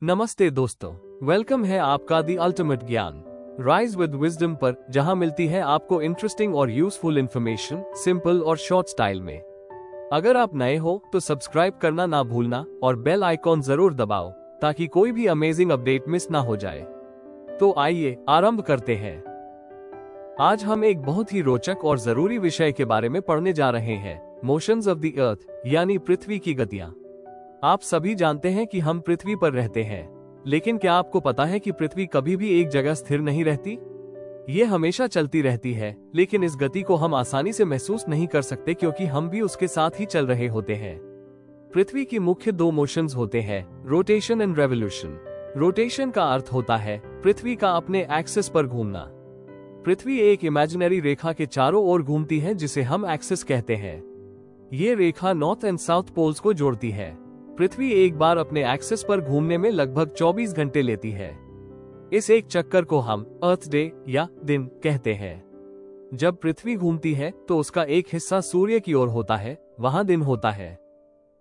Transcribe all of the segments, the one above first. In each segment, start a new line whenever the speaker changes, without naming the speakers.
नमस्ते दोस्तों, वेलकम है आपका दी अल्टीमेट ज्ञान राइज विद विजडम पर, जहां मिलती है आपको इंटरेस्टिंग और यूजफुल इंफॉर्मेशन सिंपल और शॉर्ट स्टाइल में। अगर आप नए हो तो सब्सक्राइब करना ना भूलना और बेल आइकॉन जरूर दबाओ ताकि कोई भी अमेजिंग अपडेट मिस ना हो जाए। तो आइए आरंभ करते हैं। आज हम एक बहुत ही रोचक और जरूरी विषय के बारे में पढ़ने जा रहे हैं, मोशंस ऑफ द अर्थ, यानी पृथ्वी की गतियां। आप सभी जानते हैं कि हम पृथ्वी पर रहते हैं, लेकिन क्या आपको पता है कि पृथ्वी कभी भी एक जगह स्थिर नहीं रहती? ये हमेशा चलती रहती है, लेकिन इस गति को हम आसानी से महसूस नहीं कर सकते क्योंकि हम भी उसके साथ ही चल रहे होते हैं। पृथ्वी की मुख्य दो मोशंस होते हैं, रोटेशन एंड रेवोल्यूशन। रोटेशन का अर्थ होता है पृथ्वी का अपने एक्सिस पर घूमना। पृथ्वी एक इमेजिनरी रेखा के चारों ओर घूमती है जिसे हम एक्सिस कहते हैं। ये रेखा नॉर्थ एंड साउथ पोल्स को जोड़ती है। पृथ्वी एक बार अपने एक्सिस पर घूमने में लगभग 24 घंटे लेती है। इस एक चक्कर को हम अर्थ डे या दिन कहते हैं। जब पृथ्वी घूमती है तो उसका एक हिस्सा सूर्य की ओर होता है, वहां दिन होता है,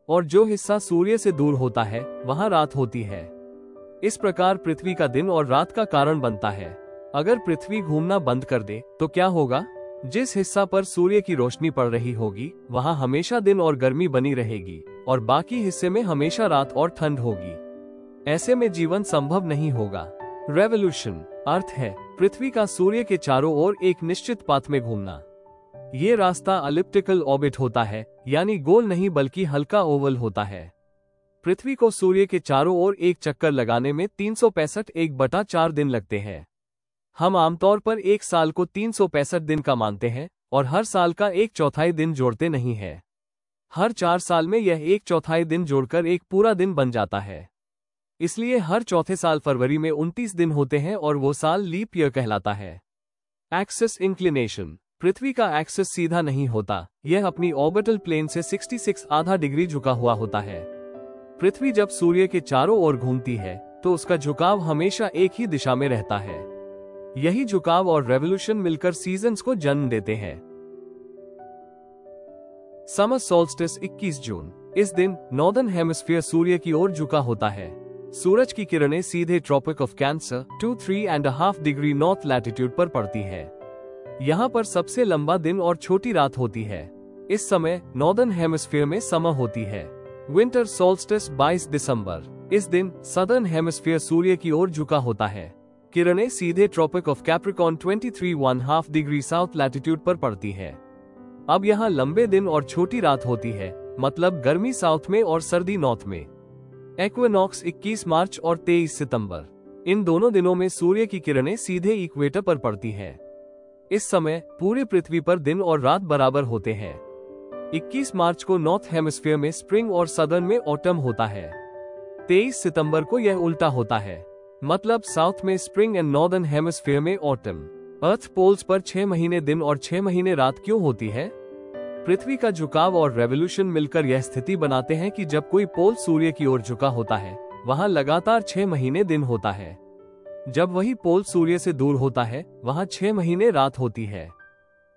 और जो हिस्सा सूर्य से दूर होता है वहां रात होती है। इस प्रकार पृथ्वी का दिन और रात का कारण बनता है। अगर पृथ्वी घूमना बंद कर दे तो क्या होगा? जिस हिस्सा पर सूर्य की रोशनी पड़ रही होगी वहां हमेशा दिन और गर्मी बनी रहेगी और बाकी हिस्से में हमेशा रात और ठंड होगी। ऐसे में जीवन संभव नहीं होगा। रेवोल्यूशन अर्थ है पृथ्वी का सूर्य के चारों ओर एक निश्चित पाथ में घूमना। ये रास्ता एलिप्टिकल ऑर्बिट होता है, यानी गोल नहीं बल्कि हल्का ओवल होता है। पृथ्वी को सूर्य के चारों ओर एक चक्कर लगाने में 365 1/4 दिन लगते हैं। हम आमतौर पर एक साल को 365 दिन का मानते हैं और हर साल का 1/4 दिन जोड़ते नहीं हैं। हर 4 साल में यह 1/4 दिन जोड़कर एक पूरा दिन बन जाता है। इसलिए हर चौथे साल फरवरी में 29 दिन होते हैं और वो साल लीप ईयर कहलाता है। एक्सिस इंक्लिनेशन पृथ्वी का एक्सिस सीधा नहीं होता, यह अपनी ऑर्बिटल प्लेन से 66 आधा डिग्री झुका हुआ होता है। पृथ्वी जब सूर्य के चारों ओर घूमती है तो उसका झुकाव हमेशा एक ही दिशा में रहता है। यही झुकाव और रेवोल्यूशन मिलकर सीजन्स को जन्म देते हैं। समर सोल्स्टिस 21 जून। इस दिन नॉर्दर्न हेमिस्फीयर सूर्य की ओर झुका होता है। सूरज की किरणें सीधे tropic of cancer 23.5 degree north latitude पर पड़ती है। यहाँ पर सबसे लंबा दिन और छोटी रात होती है। इस समय नॉर्दर्न हेमिस्फीयर में समर होती है। विंटर सोल्स्टिस 22 दिसंबर। इस दिन सदर्न हेमिस्फीयर सूर्य की ओर झुका होता है। किरणें सीधे tropic of capricorn 23.5 degree south latitude पर पड़ती है। अब यहाँ लंबे दिन और छोटी रात होती है, मतलब गर्मी साउथ में और सर्दी नॉर्थ में। एक्विनॉक्स 21 मार्च और 23 सितंबर। इन दोनों दिनों में सूर्य की किरणें सीधे इक्वेटर पर पड़ती है। इस समय पूरे पृथ्वी पर दिन और रात बराबर होते हैं। 21 मार्च को नॉर्थ हेमिस्फीयर में स्प्रिंग और सदर्न में ऑटम होता है। 23 सितंबर को यह उल्टा होता है, मतलब साउथ में स्प्रिंग एंड नॉर्दर्न हेमिस्फीयर में ऑटम। अर्थ पोल्स पर 6 महीने दिन और 6 महीने रात क्यों होती है? पृथ्वी का झुकाव और रेवोल्यूशन मिलकर यह स्थिति बनाते हैं कि जब कोई पोल सूर्य की ओर झुका होता है वहां लगातार 6 महीने दिन होता है। जब वही पोल सूर्य से दूर होता है वहां 6 महीने रात होती है।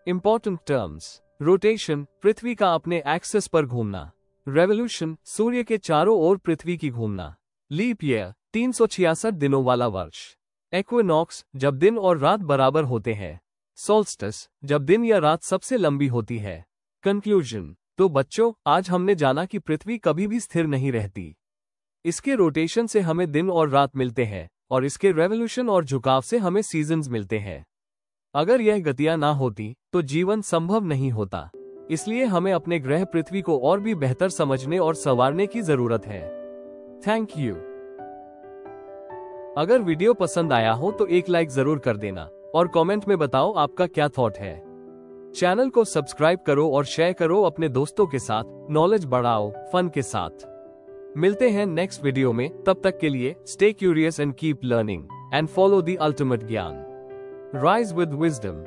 इंपॉर्टेंट टर्म्स: रोटेशन पृथ्वी का अपने एक्सिस पर घूमना, रेवोल्यूशन सूर्य के चारों ओर पृथ्वी की घूमना, लीप ईयर 366 दिनों वाला वर्ष, एक्विनॉक्स जब दिन और रात बराबर होते हैं, सोल्स्टिस जब दिन या रात सबसे लंबी होती है। कंक्लूजन: तो बच्चों, आज हमने जाना कि पृथ्वी कभी भी स्थिर नहीं रहती। इसके रोटेशन से हमें दिन और रात मिलते हैं और इसके रेवोल्यूशन और झुकाव से हमें सीजन्स मिलते हैं। अगर यह गतियां ना होती तो जीवन संभव नहीं होता। इसलिए हमें अपने ग्रह पृथ्वी को और भी बेहतर समझने और संवारने की जरूरत है। Thank you. अगर वीडियो पसंद आया हो तो एक लाइक जरूर कर देना और कमेंट में बताओ आपका क्या थॉट है। चैनल को सब्सक्राइब करो और शेयर करो अपने दोस्तों के साथ। नॉलेज बढ़ाओ फन के साथ। मिलते हैं नेक्स्ट वीडियो में, तब तक के लिए stay curious and keep learning and follow the ultimate ज्ञान। Rise with wisdom.